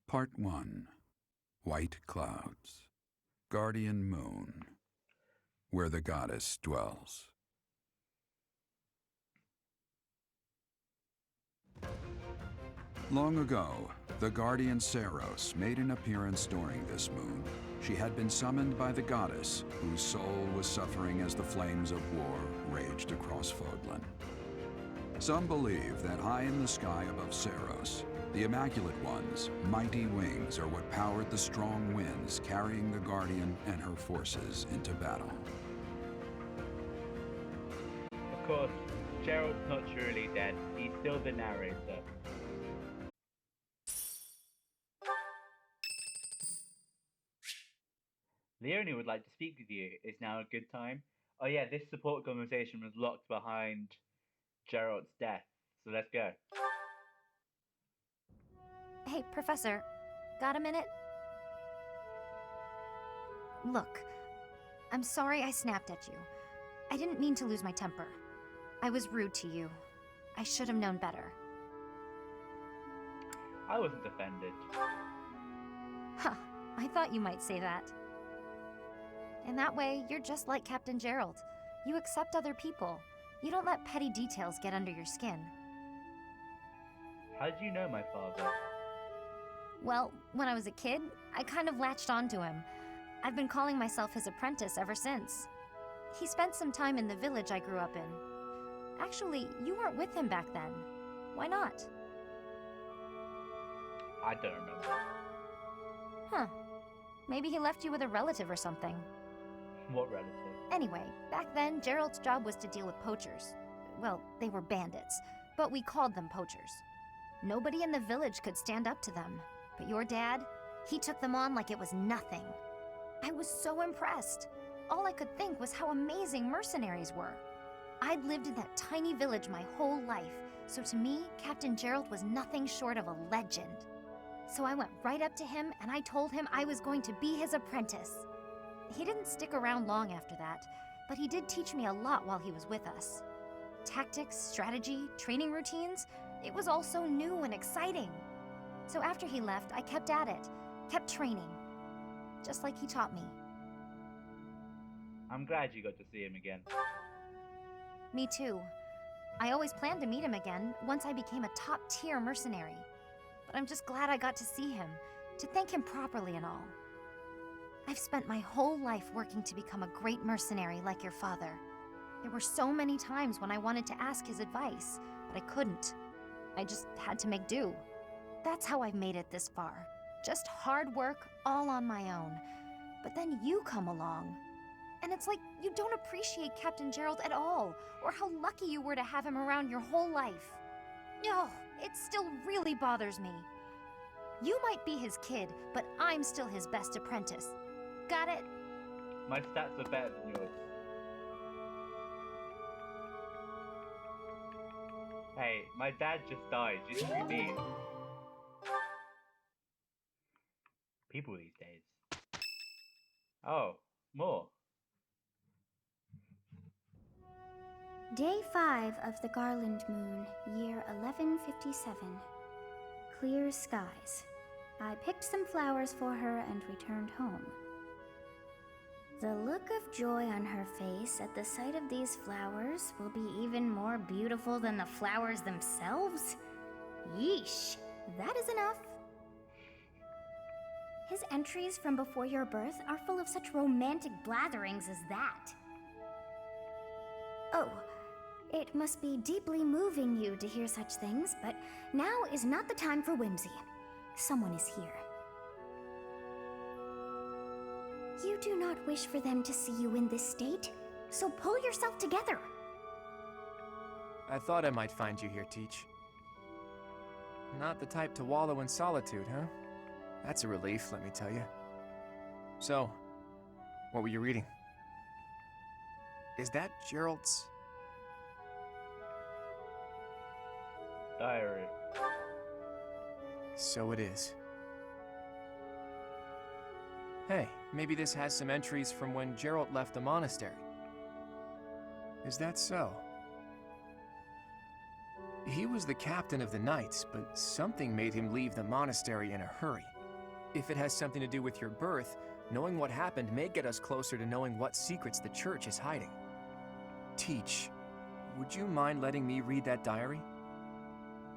Part 1. White Clouds. Guardian Moon. Where the goddess dwells. Long ago, the guardian Saros made an appearance during this moon. She had been summoned by the goddess, whose soul was suffering as the flames of war raged across Fodlan. Some believe that high in the sky above Saros, the Immaculate One's mighty wings are what powered the strong winds carrying the Guardian and her forces into battle. Of course, Geralt's not truly dead. He's still the narrator. Leonie would like to speak with you. Is now a good time? Oh yeah, this support conversation was locked behind Geralt's death, so let's go. Hey, Professor, got a minute? Look, I'm sorry I snapped at you. I didn't mean to lose my temper. I was rude to you. I should have known better. I wasn't offended. Huh, I thought you might say that. In that way, you're just like Captain Geralt. You accept other people. You don't let petty details get under your skin. How did you know my father? Well, when I was a kid, I kind of latched onto him. I've been calling myself his apprentice ever since. He spent some time in the village I grew up in. Actually, you weren't with him back then. Why not? I don't remember. Huh. Maybe he left you with a relative or something. What relative? Anyway, back then, Geralt's job was to deal with poachers. Well, they were bandits, but we called them poachers. Nobody in the village could stand up to them. But your dad, he took them on like it was nothing. I was so impressed. All I could think was how amazing mercenaries were. I'd lived in that tiny village my whole life, so to me, Captain Geralt was nothing short of a legend. So I went right up to him and I told him I was going to be his apprentice. He didn't stick around long after that, but he did teach me a lot while he was with us. Tactics, strategy, training routines, it was all so new and exciting. So after he left, I kept at it, kept training, just like he taught me. I'm glad you got to see him again. Me too. I always planned to meet him again once I became a top-tier mercenary. But I'm just glad I got to see him, to thank him properly and all. I've spent my whole life working to become a great mercenary like your father. There were so many times when I wanted to ask his advice, but I couldn't. I just had to make do. That's how I've made it this far. Just hard work, all on my own. But then you come along. And it's like you don't appreciate Captain Geralt at all, or how lucky you were to have him around your whole life. Oh, it still really bothers me. You might be his kid, but I'm still his best apprentice. Got it? My stats are better than yours. Hey, my dad just died. You know what you mean? People these days. Oh, more. Day 5 of the Garland Moon, year 1157. Clear skies. I picked some flowers for her and returned home. The look of joy on her face at the sight of these flowers will be even more beautiful than the flowers themselves. Yeesh, that is enough. His entries from before your birth are full of such romantic blatherings as that. Oh, it must be deeply moving you to hear such things, but now is not the time for whimsy. Someone is here. You do not wish for them to see you in this state, so pull yourself together. I thought I might find you here, Teach. Not the type to wallow in solitude, huh? That's a relief, let me tell you. So, what were you reading? Is that Geralt's diary? So it is. Hey, maybe this has some entries from when Geralt left the monastery. Is that so? He was the captain of the knights, but something made him leave the monastery in a hurry. If it has something to do with your birth, knowing what happened may get us closer to knowing what secrets the Church is hiding. Teach, would you mind letting me read that diary?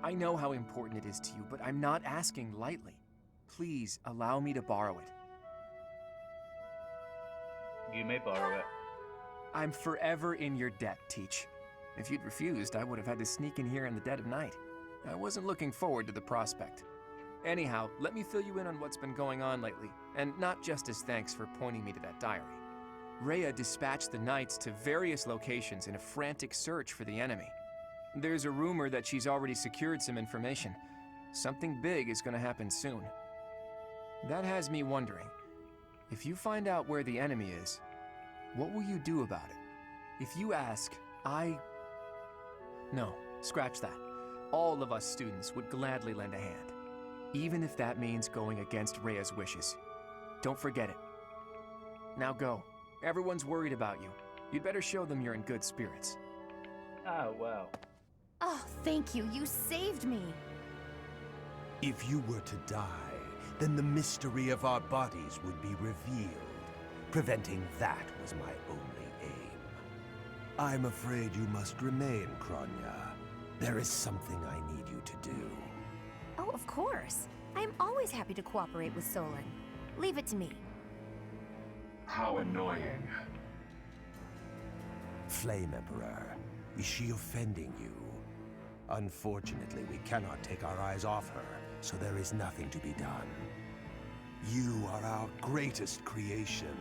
I know how important it is to you, but I'm not asking lightly. Please allow me to borrow it. You may borrow it. I'm forever in your debt, Teach. If you'd refused, I would have had to sneak in here in the dead of night. I wasn't looking forward to the prospect. Anyhow, let me fill you in on what's been going on lately, and not just as thanks for pointing me to that diary. Rhea dispatched the knights to various locations in a frantic search for the enemy. There's a rumor that she's already secured some information. Something big is going to happen soon. That has me wondering, if you find out where the enemy is, what will you do about it? If you ask, No, scratch that. All of us students would gladly lend a hand, even if that means going against Rhea's wishes. Don't forget it. Now go. Everyone's worried about you. You'd better show them you're in good spirits. Oh, well. Oh, thank you. You saved me. If you were to die, then the mystery of our bodies would be revealed. Preventing that was my only aim. I'm afraid you must remain, Kronya. There is something I need you to do. Oh, of course. I'm always happy to cooperate with Solon. Leave it to me. How annoying. Flame Emperor, is she offending you? Unfortunately, we cannot take our eyes off her, so there is nothing to be done. You are our greatest creation.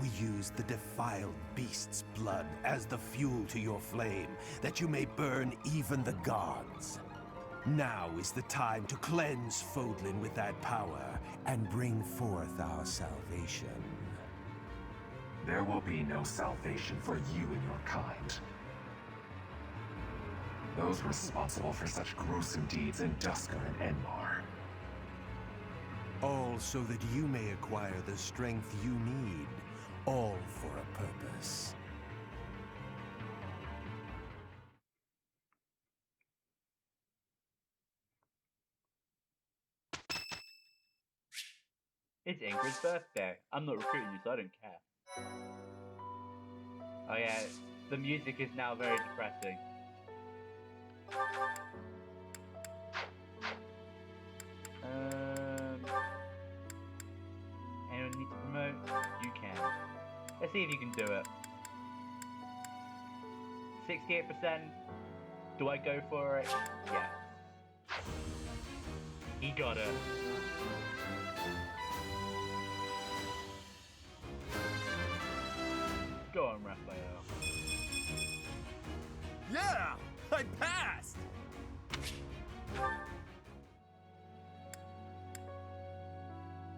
We use the defiled beast's blood as the fuel to your flame, that you may burn even the gods. Now is the time to cleanse Fodlan with that power and bring forth our salvation. There will be no salvation for you and your kind. Those responsible for such gruesome deeds in Dusker and Enmar. All so that you may acquire the strength you need, all for a purpose. It's Ingrid's birthday. I'm not recruiting you, so I don't care. Oh yeah, the music is now very depressing. Anyone need to promote? You can. Let's see if you can do it. 68%. Do I go for it? Yes. He got it. Go on, Raphael. Yeah! I passed!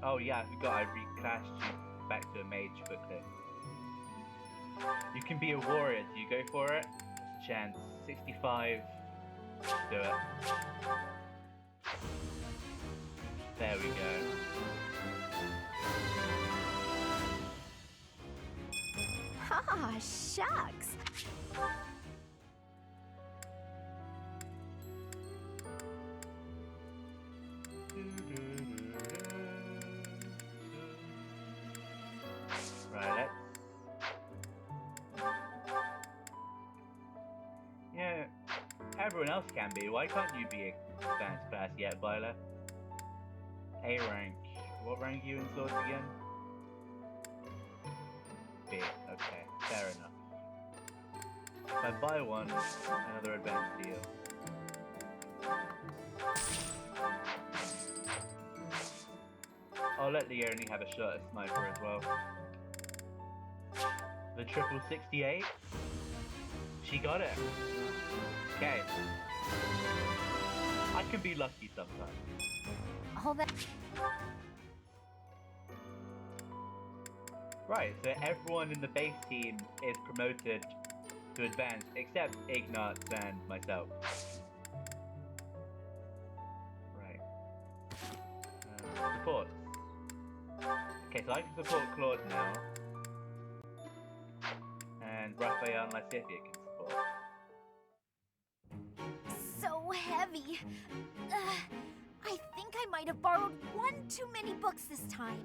Oh yeah, I forgot I reclassed you back to a mage quickly. You can be a warrior. Do you go for it? What's the chance? 65. Do it. There we go. Ah, shucks. Right, let's... Yeah, everyone else can be. Why can't you be a advanced pass yet, Viola? A rank. What rank are you in Swords again? B. Okay, fair enough. If I buy one, another advanced deal. I'll let Leonie have a shot at sniper as well. The triple 68? She got it. Okay. I can be lucky sometimes. All that. Right, so everyone in the base team is promoted to advanced except Ignatz and myself. Right. Support. Okay, so I can support Claude now. And Raphael and Lysithea can support. So heavy. I think I might might have borrowed one too many books this time.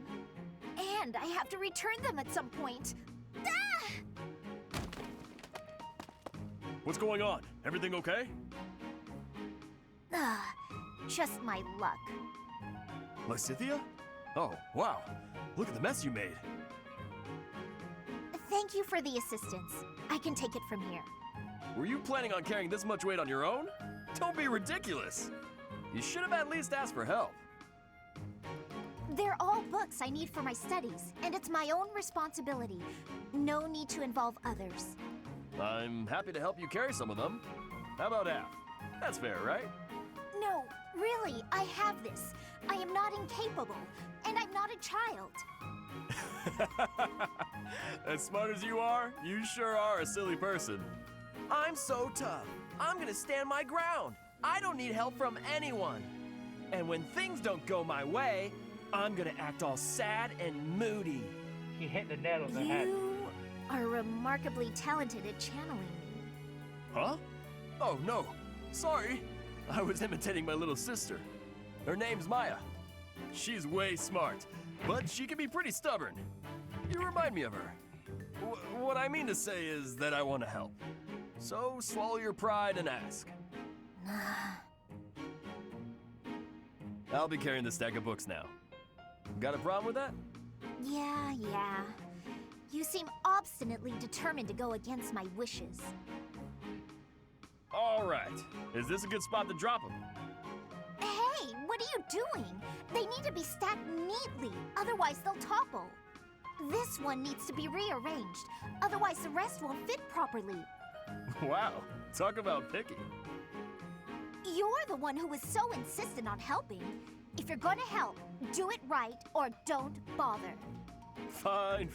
And I have to return them at some point. Ah! What's going on? Everything okay? Ugh, just my luck. Lysithia? Oh, wow. Look at the mess you made. Thank you for the assistance. I can take it from here. Were you planning on carrying this much weight on your own? Don't be ridiculous. You should have at least asked for help. They're all books I need for my studies, and it's my own responsibility. No need to involve others. I'm happy to help you carry some of them. How about half? That's fair, right? No, really, I have this. I am not incapable, and I'm not a child. As smart as you are, you sure are a silly person. I'm so tough. I'm gonna stand my ground. I don't need help from anyone. And when things don't go my way, I'm gonna act all sad and moody. You hit the nail on the head. You are remarkably talented at channeling me. Huh? Oh, no. Sorry. I was imitating my little sister. Her name's Maya. She's way smart, but she can be pretty stubborn. You remind me of her. What I mean to say is that I want to help. So swallow your pride and ask. I'll be carrying this stack of books now. Got a problem with that? Yeah. You seem obstinately determined to go against my wishes. All right. Is this a good spot to drop them? Hey, what are you doing? They need to be stacked neatly, otherwise they'll topple. This one needs to be rearranged, otherwise the rest won't fit properly. Wow. Talk about picky. You're the one who was so insistent on helping. If you're gonna help, do it right or don't bother. Fine.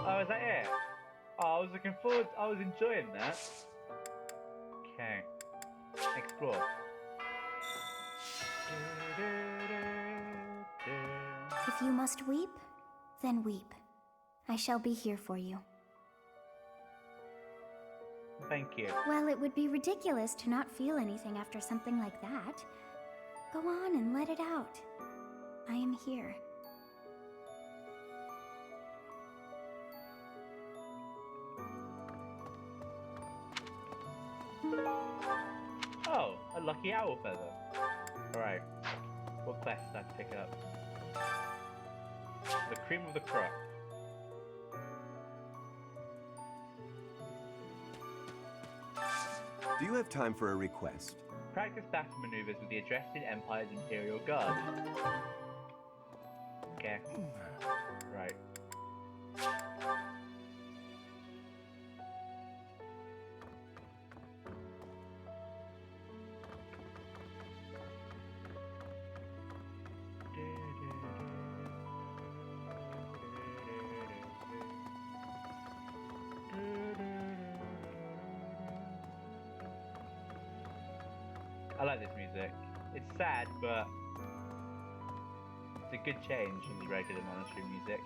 Oh, is that it? Oh, I was looking forward. I was enjoying that. Okay. Explore. If you must weep, then weep. I shall be here for you. Thank you. Well, it would be ridiculous to not feel anything after something like that. Go on and let it out. I am here. Oh, a lucky owl feather. Alright. What quest do I have to pick up? The cream of the crop. Do you have time for a request? Practice battle maneuvers with the Adrested Empire's Imperial Guard. Okay. Right. I like this music. It's sad, but it's a good change from the regular monastery music.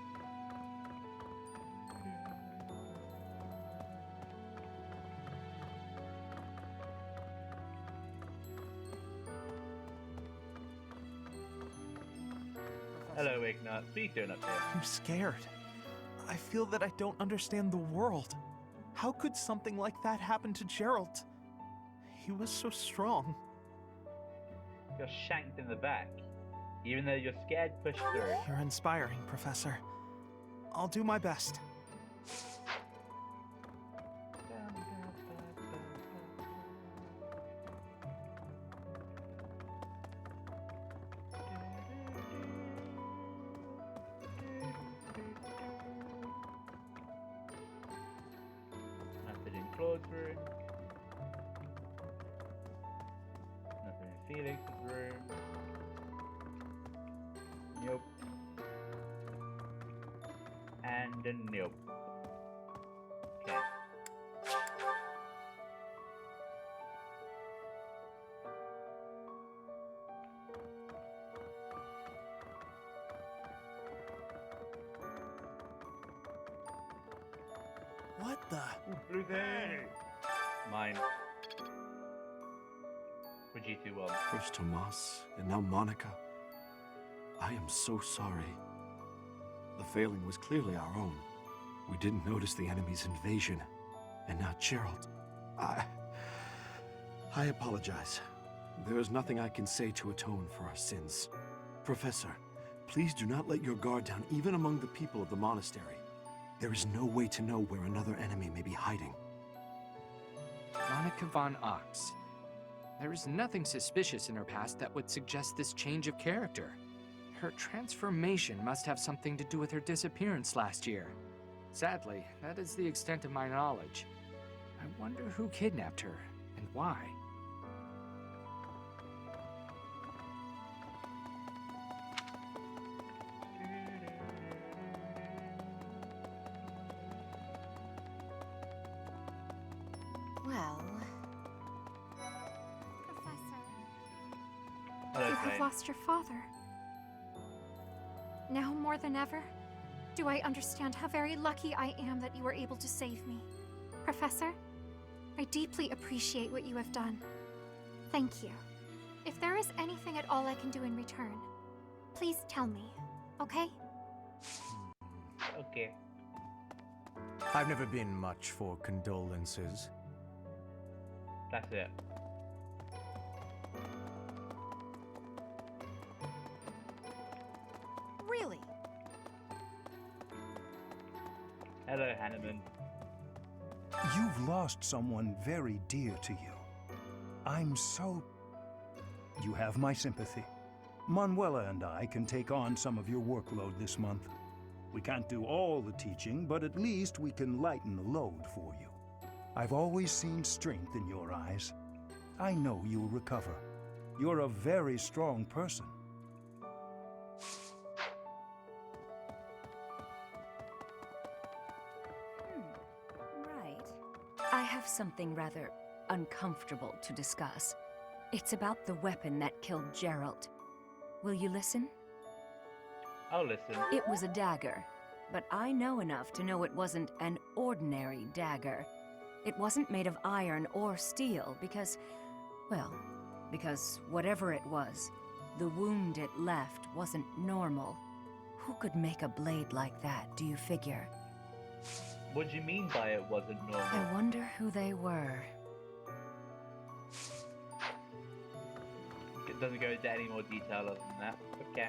Hello, Ignat. What are you doing up here? I'm scared. I feel that I don't understand the world. How could something like that happen to Geralt? He was so strong. You're shanked in the back. Even though you're scared, push through. You're inspiring, Professor. I'll do my best. Nothing in Claude's room. Nothing in Felix's room. Nope. And a nope. Okay. What the? Blue thing. Mine. Would you two want? First Tomas, and now Monica. I am so sorry. The failing was clearly our own. We didn't notice the enemy's invasion. And now Geralt. I apologize. There is nothing I can say to atone for our sins. Professor, please do not let your guard down even among the people of the monastery. There is no way to know where another enemy may be hiding. Monica von Ox. There is nothing suspicious in her past that would suggest this change of character. Her transformation must have something to do with her disappearance last year. Sadly, that is the extent of my knowledge. I wonder who kidnapped her, and why. Well... Professor, Hello, you have Flame. lost your father. Now more than ever, do I understand how very lucky I am that you were able to save me. Professor, I deeply appreciate what you have done. Thank you. If there is anything at all I can do in return, please tell me, okay? Okay. I've never been much for condolences. That's it. Really? Hello, Hanneman. You've lost someone very dear to you. I'm so... You have my sympathy. Manuela and I can take on some of your workload this month. We can't do all the teaching, but at least we can lighten the load for you. I've always seen strength in your eyes. I know you'll recover. You're a very strong person. Right. I have something rather uncomfortable to discuss. It's about the weapon that killed Geralt. Will you listen? I'll listen. It was a dagger, but I know enough to know it wasn't an ordinary dagger. It wasn't made of iron or steel because, well, because whatever it was, the wound it left wasn't normal. Who could make a blade like that, do you figure? What do you mean by it wasn't normal? I wonder who they were. It doesn't go into any more detail other than that. Okay.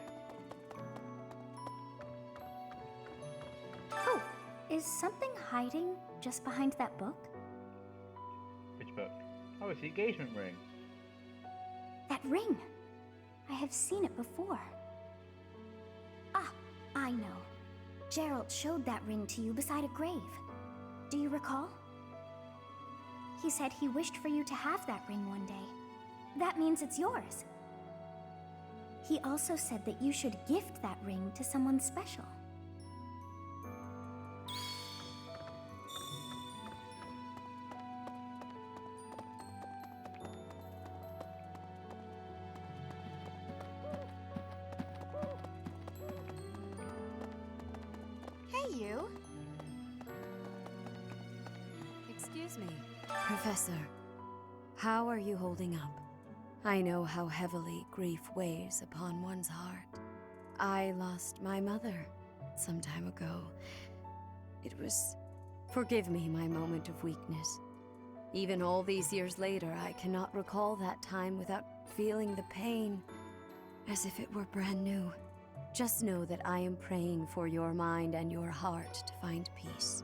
Oh, is something hiding just behind that book? Which book? Oh, it's the engagement ring. That ring! I have seen it before. Ah, I know. Geralt showed that ring to you beside a grave. Do you recall? He said he wished for you to have that ring one day. That means it's yours. He also said that you should gift that ring to someone special. Hey, you. Excuse me. Professor, how are you holding up? I know how heavily grief weighs upon one's heart. I lost my mother some time ago. It was... Forgive me my moment of weakness. Even all these years later, I cannot recall that time without feeling the pain, as if it were brand new. Just know that I am praying for your mind and your heart to find peace.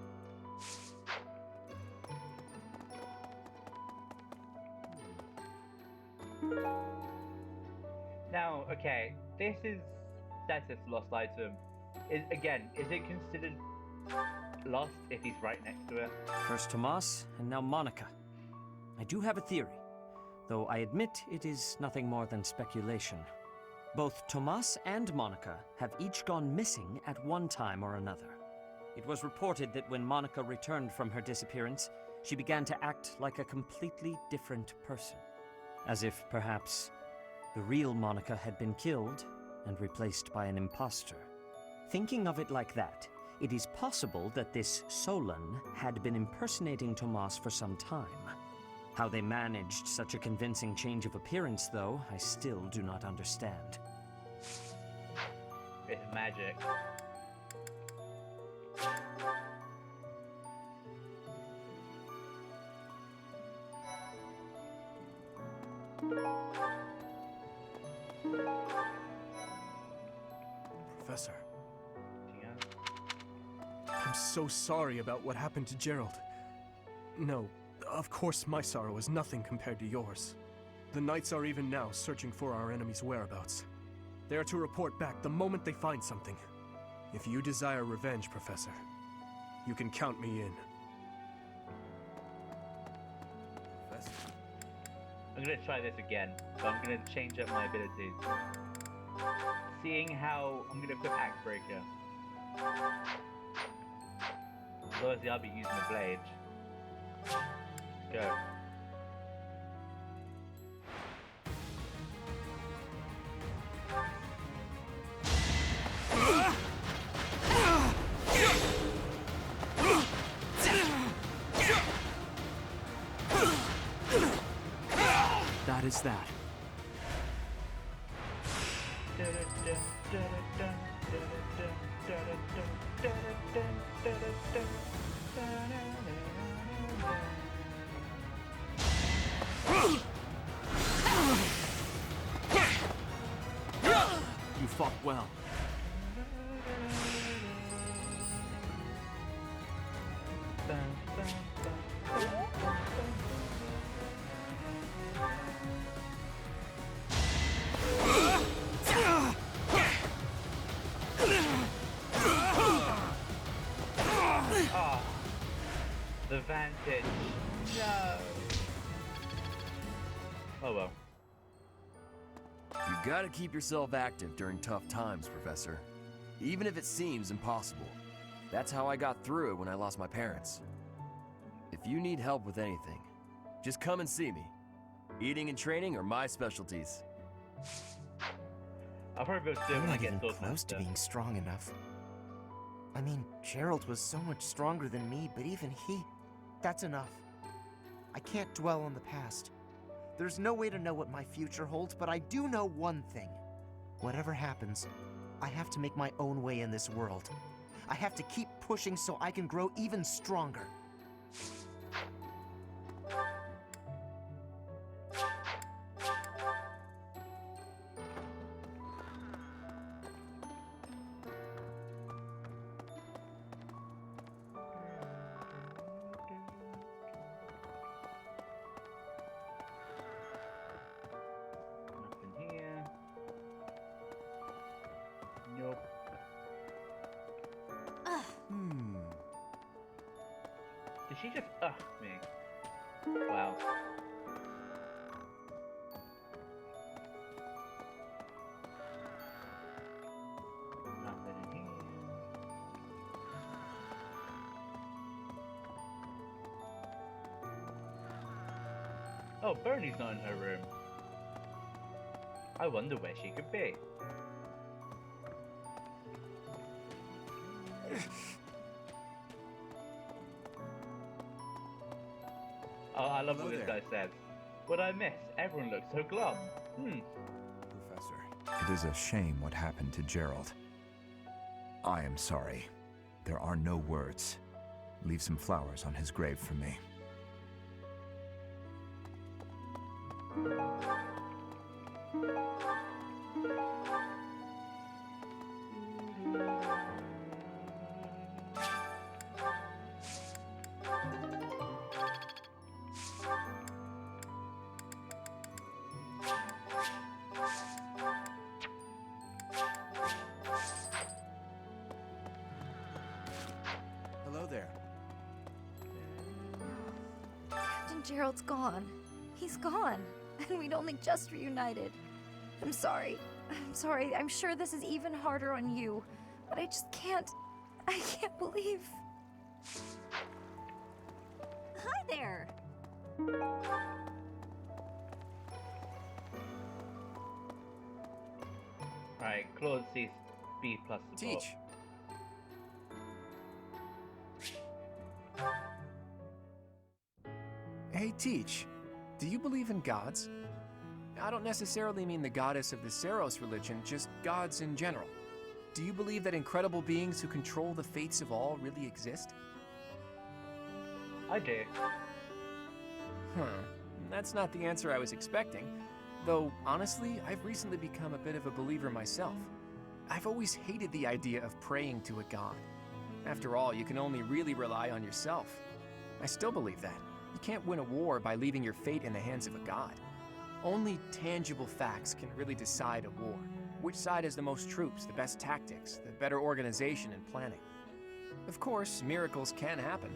Now, okay, this is status lost item. Is it considered lost if he's right next to it? First Tomas, and now Monica. I do have a theory, though I admit it is nothing more than speculation. Both Tomas and Monica have each gone missing at one time or another. It was reported that when Monica returned from her disappearance, she began to act like a completely different person. As if, perhaps, the real Monica had been killed and replaced by an imposter. Thinking of it like that, it is possible that this Solon had been impersonating Tomas for some time. How they managed such a convincing change of appearance, though, I still do not understand. It's magic. Professor, Yeah. I'm so sorry about what happened to Geralt. No, of course my sorrow is nothing compared to yours. The Knights are even now searching for our enemy's whereabouts. They are to report back the moment they find something. If you desire revenge, Professor, you can count me in. Professor. I'm gonna try this again, so I'm gonna change up my abilities. Seeing how I'm gonna put Axe Breaker. So obviously I'll be using the blade. Go. That is that. You fought well. Oh, the vantage. No. Oh well. You gotta keep yourself active during tough times, Professor. Even if it seems impossible. That's how I got through it when I lost my parents. If you need help with anything, just come and see me. Eating and training are my specialties. I'll probably be able to do it I'm when I not get even Sword close to Master. being strong enough. I mean, Geralt was so much stronger than me, but even he... That's enough. I can't dwell on the past. There's no way to know what my future holds, but I do know one thing. Whatever happens, I have to make my own way in this world. I have to keep pushing so I can grow even stronger. Nothing here. Nope. Did she just me? Wow. Nothing in here. Oh, Bernie's not in her room. I wonder where she could be. Oh, I love what this guy says. What I miss? Everyone looks so glum. Professor, it is a shame what happened to Geralt. I am sorry. There are no words. Leave some flowers on his grave for me. Hello there. Captain Gerald's gone. He's gone. And we'd only just reunited. I'm sorry. I'm sorry. I'm sure this is even harder on you. But I just can't. I can't believe. Hi there! Alright, Claude sees B plus support. Teach. Hey, Teach. Do you believe in gods? I don't necessarily mean the goddess of the Seros religion, just gods in general. Do you believe that incredible beings who control the fates of all really exist? I do. That's not the answer I was expecting. Though, honestly, I've recently become a bit of a believer myself. I've always hated the idea of praying to a god. After all, you can only really rely on yourself. I still believe that. You can't win a war by leaving your fate in the hands of a god. Only tangible facts can really decide a war. Which side has the most troops, the best tactics, the better organization and planning. Of course, miracles can happen.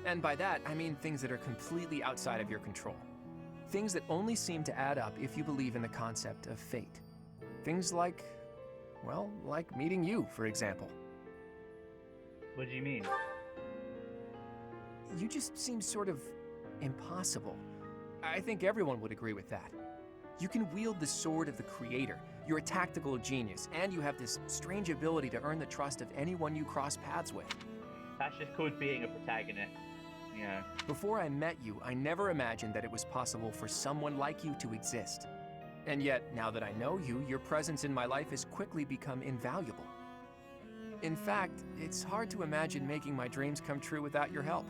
And by that, I mean things that are completely outside of your control. Things that only seem to add up if you believe in the concept of fate. Things like, well, like meeting you, for example. What do you mean? You just seem sort of impossible. I think everyone would agree with that. You can wield the sword of the Creator, you're a tactical genius, and you have this strange ability to earn the trust of anyone you cross paths with. That's just called being a protagonist. Yeah. Before I met you, I never imagined that it was possible for someone like you to exist. And yet, now that I know you, your presence in my life has quickly become invaluable. In fact, it's hard to imagine making my dreams come true without your help.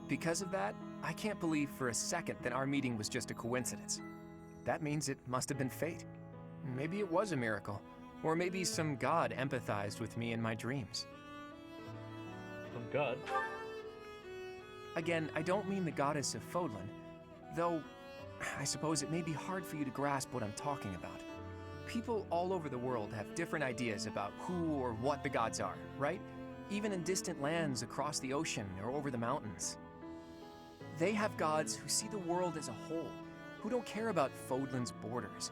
Because of that, I can't believe for a second that our meeting was just a coincidence. That means it must have been fate. Maybe it was a miracle. Or maybe some god empathized with me in my dreams. Some god? Again, I don't mean the goddess of Fodlan, though I suppose it may be hard for you to grasp what I'm talking about. People all over the world have different ideas about who or what the gods are, right? Even in distant lands across the ocean or over the mountains. They have gods who see the world as a whole, who don't care about Fodlan's borders,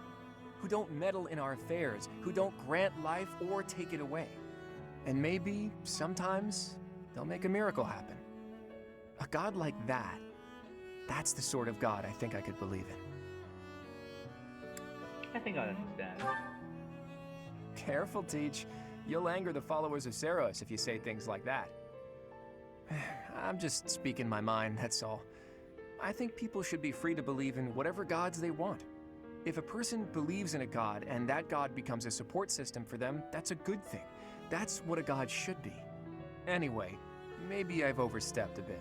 who don't meddle in our affairs, who don't grant life or take it away. And maybe, sometimes, they'll make a miracle happen. A god like that, that's the sort of god I think I could believe in. I think I understand. Careful, Teach. You'll anger the followers of Seros if you say things like that. I'm just speaking my mind, that's all. I think people should be free to believe in whatever gods they want. If a person believes in a god and that god becomes a support system for them, that's a good thing. That's what a god should be. Anyway, maybe I've overstepped a bit.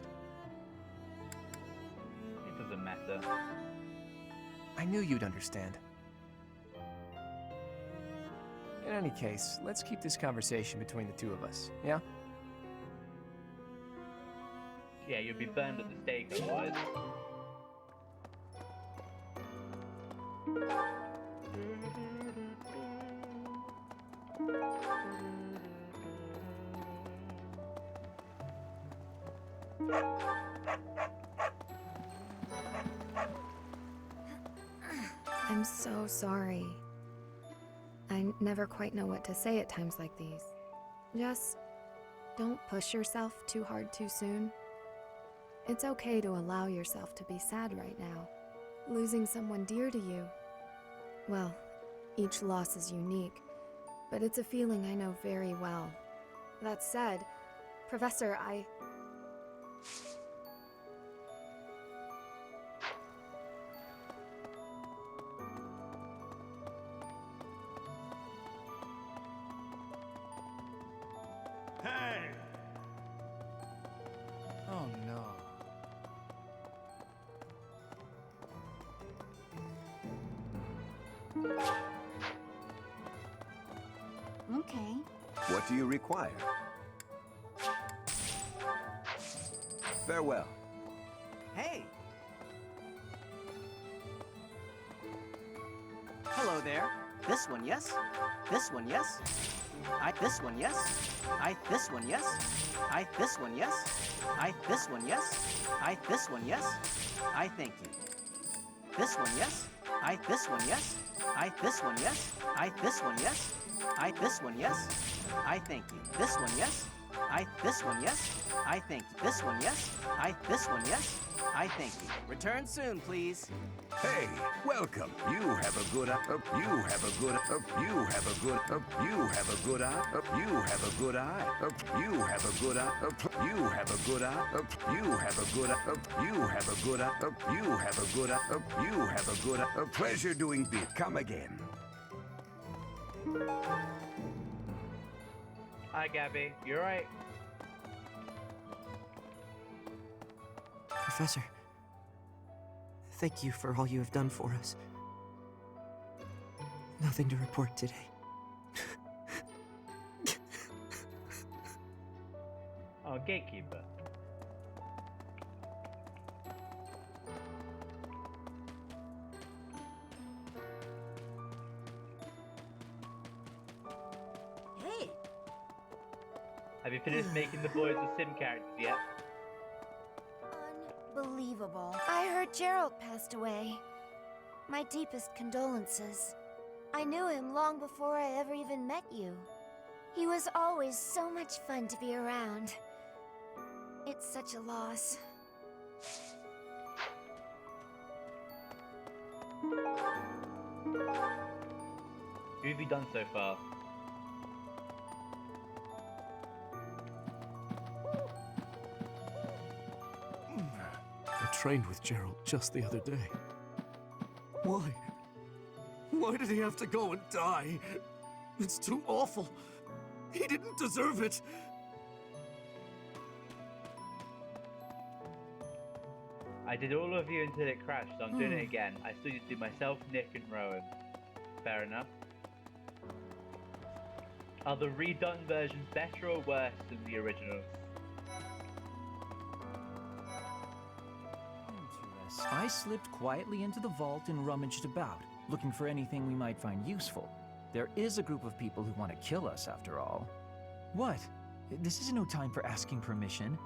It doesn't matter. I knew you'd understand. In any case, let's keep this conversation between the two of us, yeah? Yeah, you'll be burned at the stake otherwise. I'm so sorry. I never quite know what to say at times like these. Just don't push yourself too hard too soon. It's okay to allow yourself to be sad right now. Losing someone dear to you, well, each loss is unique, but it's a feeling I know very well. That said, Professor, Hey! Oh no. Okay. What do you require? Farewell. Hey! Hello there. This one, yes? This one, yes? This one, yes? This one, yes? This one, yes? This one, yes? This one, yes? Thank you. This one, yes? This one, yes? This one, yes? This one, yes? This one, yes? Thank you. This one, yes? This one, yes? Thank you. This one, yes? This one, yes? I thank you. Return soon, please. Hey, welcome. You have a good eye. You have a good you have a good you have a good eye. You have a good eye. You have a good eye. You have a good eye. You have a good eye. You have a good eye. You have a good eye. You have a good eye. Pleasure doing bit. Come again. Hi, Gabby. You're right. Professor, thank you for all you have done for us. Nothing to report today. Oh, gatekeeper. Hey! Have you finished making the boys the sim characters yet? Unbelievable. I heard Geralt passed away. My deepest condolences. I knew him long before I ever even met you. He was always so much fun to be around. It's such a loss. Who have you done so far? I trained with Geralt just the other day. Why? Why did he have to go and die? It's too awful. He didn't deserve it. I did all of you until it crashed, so I'm doing it again. I still need to do myself, Nick, and Rowan. Fair enough. Are the redone versions better or worse than the originals? I slipped quietly into the vault and rummaged about, looking for anything we might find useful. There is a group of people who want to kill us, after all. What? This is no time for asking permission.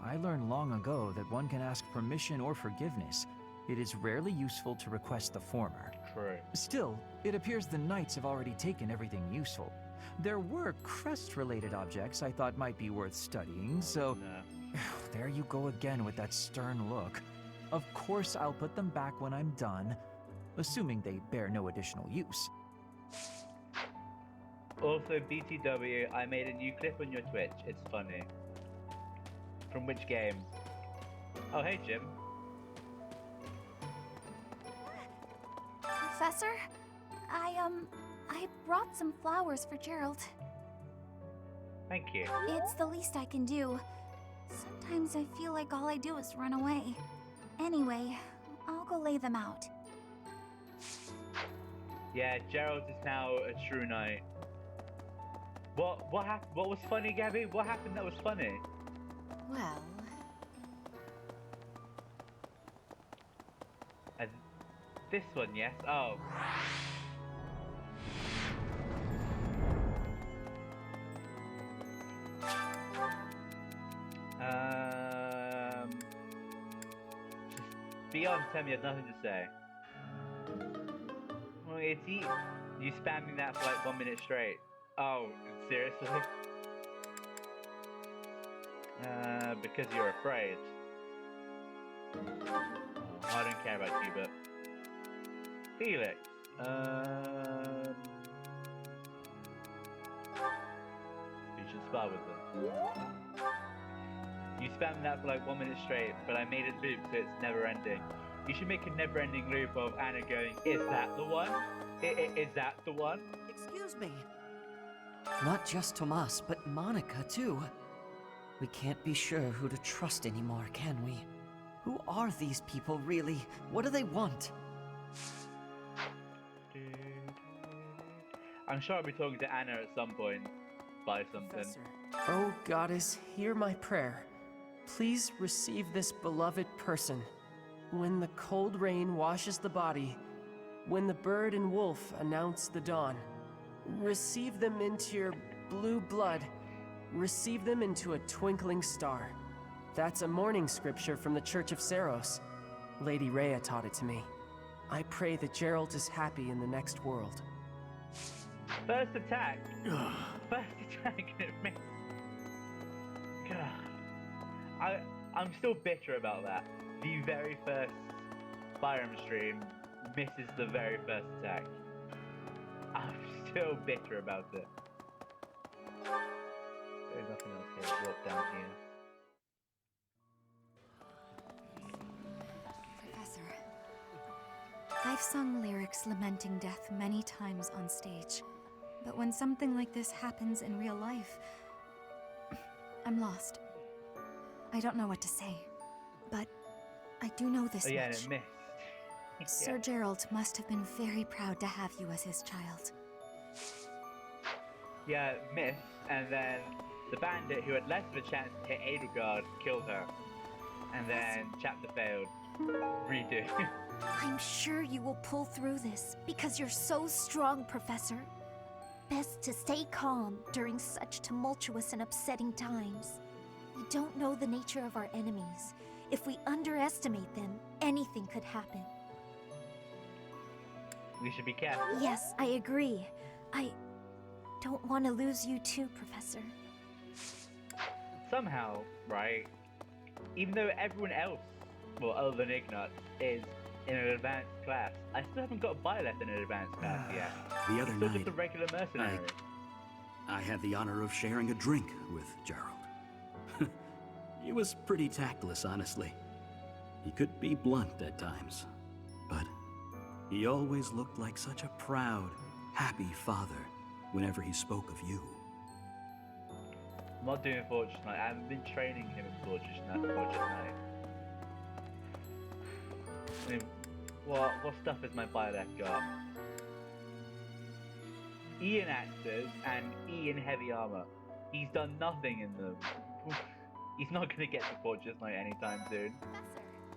I learned long ago that one can ask permission or forgiveness. It is rarely useful to request the former. True. Still, it appears the knights have already taken everything useful. There were crest-related objects I thought might be worth studying, so... No. There you go again with that stern look. Of course I'll put them back when I'm done, assuming they bear no additional use. Also, BTW, I made a new clip on your Twitch. It's funny. From which game? Oh, hey, Jim. Professor, I brought some flowers for Geralt. Thank you. It's the least I can do. Sometimes I feel like all I do is run away. Anyway, I'll go lay them out. Yeah, Geralt is now a true knight. What happened? What was funny, Gabby? What happened that was funny? Well... This one, yes? Oh. Just be honest, tell me you have nothing to say. Well, it's you spamming that for like 1 minute straight. Oh, seriously? Because you're afraid. Oh, I don't care about you, but... Felix, you should spar with them. You spammed that for like 1 minute straight, but I made it loop so it's never ending. You should make a never ending loop of Anna going, is that the one? Is that the one? Excuse me. Not just Tomas, but Monica too. We can't be sure who to trust anymore, can we? Who are these people really? What do they want? I'm sure I'll be talking to Anna at some point. By something. Professor. Oh, Goddess, hear my prayer. Please receive this beloved person. When the cold rain washes the body, when the bird and wolf announce the dawn, receive them into your blue blood. Receive them into a twinkling star. That's a morning scripture from the Church of Saros. Lady Rhea taught it to me. I pray that Geralt is happy in the next world. First attack. First attack and it missed. God. I'm still bitter about that. The very first Fire Emblem stream misses the very first attack. I'm still bitter about it. There's nothing else here. Walk down here. Professor, I've sung lyrics lamenting death many times on stage. But when something like this happens in real life, I'm lost. I don't know what to say. But I do know this Oh yeah, much. and it missed. Sir Geralt must have been very proud to have you as his child. Yeah, missed, and then the bandit who had less of a chance to hit Edelgard killed her. And then chapter failed. Redo. I'm sure you will pull through this because you're so strong, Professor. Best to stay calm during such tumultuous and upsetting times. We don't know the nature of our enemies. If we underestimate them, anything could happen. We should be careful. Yes, I agree. I don't want to lose you too, Professor. Somehow, right, even though everyone else, well, other than Ignat, is in an advanced class, I still haven't got Byleth in an advanced class yet. The other Still night, just a regular mercenary. I had the honor of sharing a drink with Geralt. He was pretty tactless, honestly. He could be blunt at times, but he always looked like such a proud, happy father whenever he spoke of you. I'm not doing Fortress Knight. I haven't been training him in Fortress Knight. I mean, what stuff has my Byleth got? E in axes and E in heavy armor. He's done nothing in them. He's not gonna get to Fortress Knight anytime soon.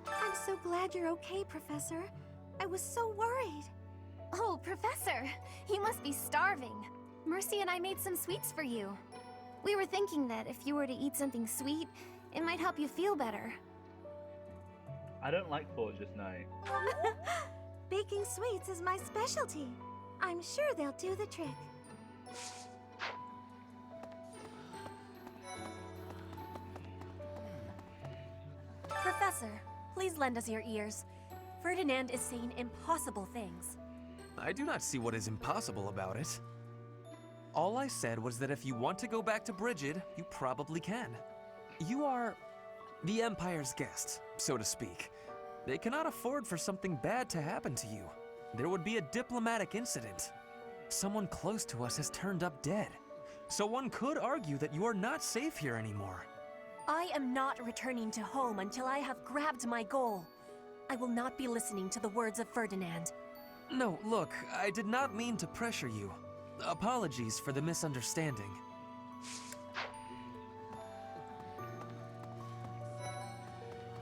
I'm so glad you're okay, Professor. I was so worried. Oh, Professor, you must be starving. Mercy and I made some sweets for you. We were thinking that if you were to eat something sweet, it might help you feel better. I don't like Fortress Knight. Baking sweets is my specialty. I'm sure they'll do the trick. Professor, please lend us your ears. Ferdinand is saying impossible things. I do not see what is impossible about it. All I said was that if you want to go back to Brigid, you probably can. You are the Empire's guest, so to speak. They cannot afford for something bad to happen to you. There would be a diplomatic incident. Someone close to us has turned up dead. So one could argue that you are not safe here anymore. I am not returning to home until I have grabbed my goal. I will not be listening to the words of Ferdinand. No, look, I did not mean to pressure you. Apologies for the misunderstanding.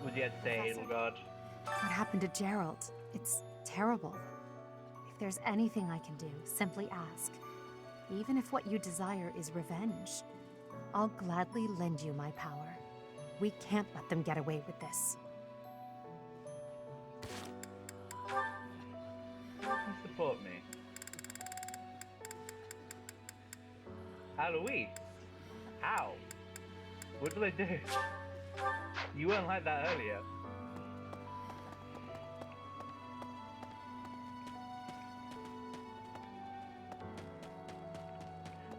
What do you have to say, Edelgard? What happened to Geralt? It's terrible. If there's anything I can do, simply ask. Even if what you desire is revenge, I'll gladly lend you my power. We can't let them get away with this. You support me. Alois? How? What did I do? You weren't like that earlier.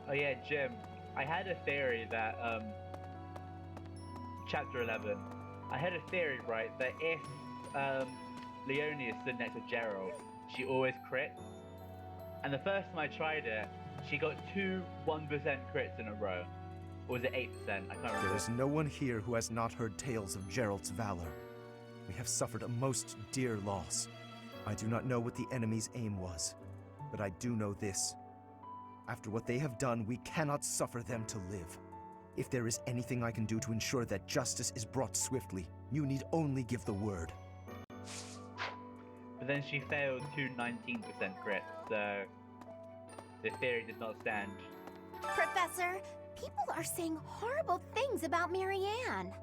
Oh yeah, Jim. I had a theory that, Chapter 11. I had a theory, right, that if, Leonia stood next to Geralt, she always crits. And the first time I tried it, she got 2 1% crits in a row. Or was it 8%? I can't remember. There is no one here who has not heard tales of Geralt's valor. We have suffered a most dear loss. I do not know what the enemy's aim was, but I do know this. After what they have done, we cannot suffer them to live. If there is anything I can do to ensure that justice is brought swiftly, you need only give the word. But then she failed 2 19% crits, so the theory did not stand. Professor, people are saying horrible things about Marianne.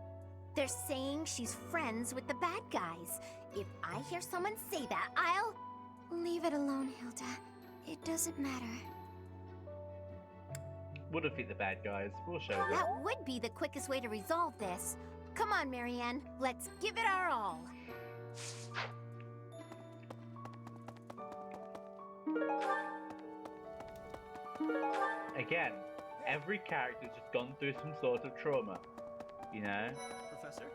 They're saying she's friends with the bad guys. If I hear someone say that, I'll... Leave it alone, Hilda. It doesn't matter. We'll defeat the bad guys. We'll show them. That would be the quickest way to resolve this. Come on, Marianne. Let's give it our all. Again, every character's just gone through some sort of trauma, you know? Professor?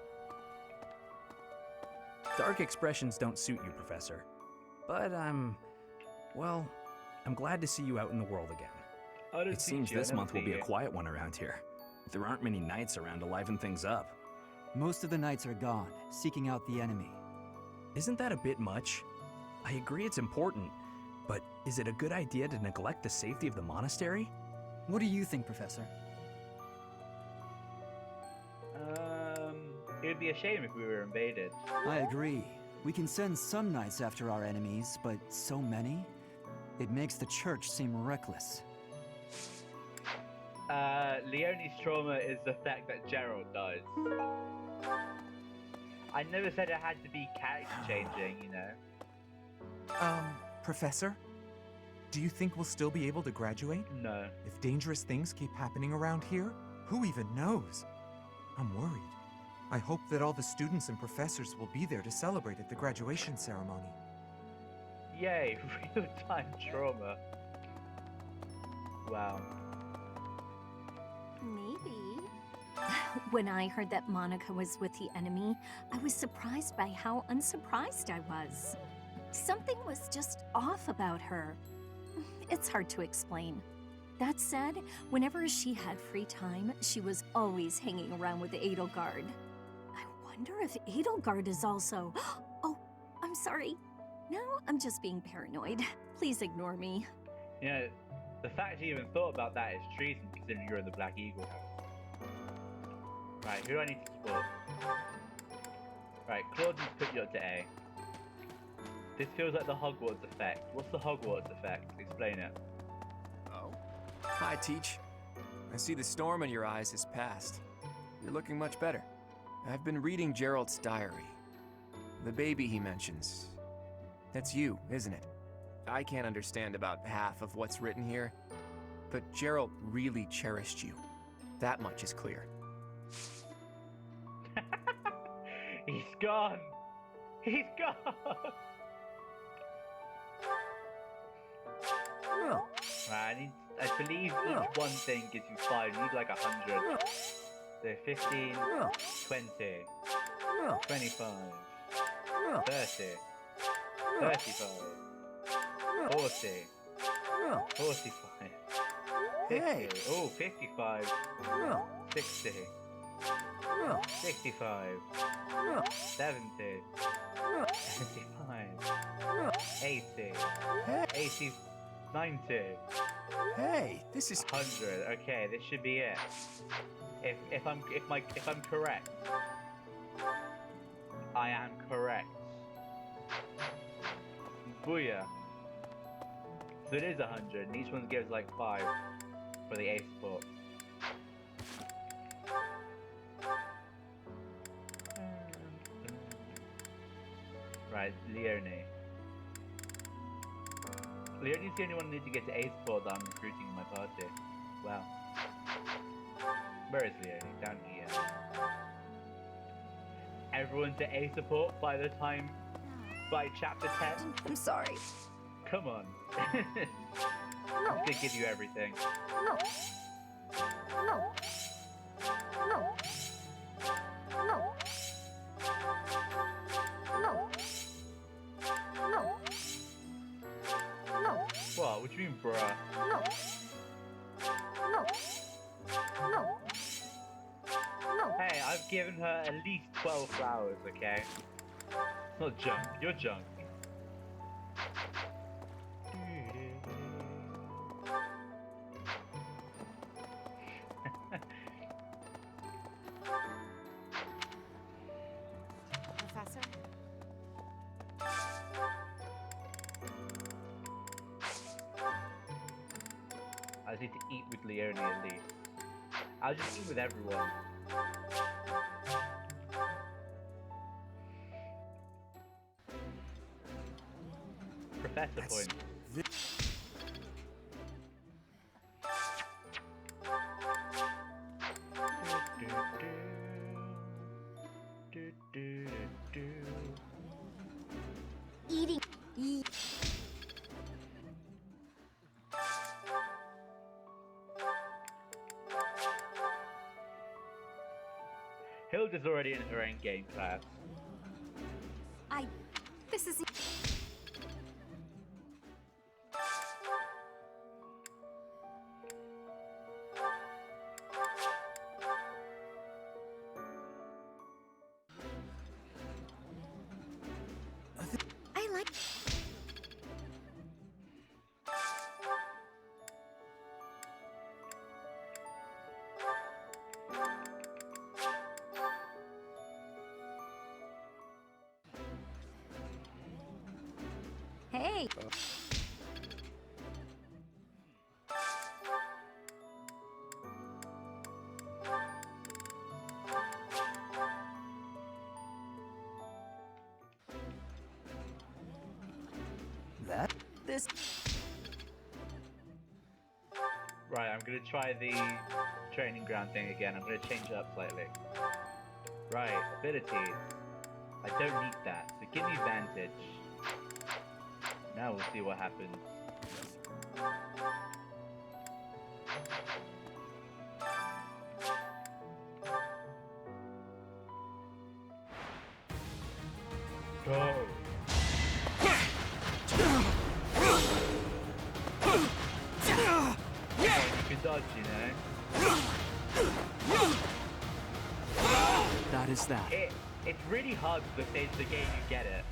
Dark expressions don't suit you, Professor. But well, I'm glad to see you out in the world again. It seems this month will be a quiet one around here. There aren't many knights around to liven things up. Most of the knights are gone, seeking out the enemy. Isn't that a bit much? I agree it's important, but is it a good idea to neglect the safety of the monastery? What do you think, Professor? It would be a shame if we were invaded. I agree. We can send some knights after our enemies, but so many? It makes the church seem reckless. Leonie's trauma is the fact that Geralt dies. I never said it had to be character changing, you know? Professor? Do you think we'll still be able to graduate? No. If dangerous things keep happening around here, who even knows? I'm worried. I hope that all the students and professors will be there to celebrate at the graduation ceremony. Yay, real-time trauma. Wow. Maybe. When I heard that Monica was with the enemy, I was surprised by how unsurprised I was. Something was just off about her. It's hard to explain. That said, whenever she had free time, she was always hanging around with Edelgard. I wonder if Edelgard is also... Oh, I'm sorry. No, I'm just being paranoid. Please ignore me. You know, the fact you even thought about that is treason, considering you're in the Black Eagle house. Right, who do I need to support? Right, Claude needs to put you up to A. This feels like the Hogwarts effect. What's the Hogwarts effect? Explain it. Oh? Hi, Teach. I see the storm in your eyes has passed. You're looking much better. I've been reading Geralt's diary. The baby he mentions. That's you, isn't it? I can't understand about half of what's written here, but Geralt really cherished you. That much is clear. He's gone! He's gone! Right, I believe each one thing gives you 5. You need like 100. So 15, 20, 25, 30, 35, 40, 45, 50, oh, 55, 60, 65, 70, 75, 80, 80, 90. Hey, this is 100. Okay, this should be it. If I'm correct, I am correct. Booyah. So it is 100, and each one gives like 5 for the A support. Right, Leonie. Leonie's the only one who needs to get to A support that I'm recruiting in my party. Wow. Where is Leonie? Down here. Everyone's at A support by chapter 10? I'm sorry. Come on. I'm gonna give you everything. What? What do you mean, bruh? Hey, I've given her at least 12 flowers, okay? It's not junk. You're junk. Professor? I just need to eat with Leonie at least. I'll just eat with everyone. Professor point. is already in her own game class. This is... I like... Hey! This... Right, I'm gonna try the training ground thing again. I'm gonna change it up slightly. Right, abilities. I don't need that, so give me Vantage. Now we'll see what happens. Go! You can dodge, you know? That is that. It's really hard to stage the game you get it.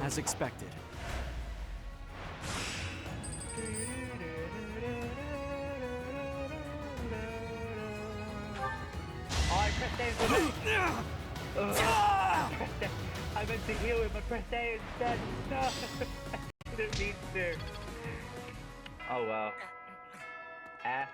As expected. Oh, I pressed A instead. I meant to heal him, I pressed A instead. No, I didn't mean to. Oh well. F.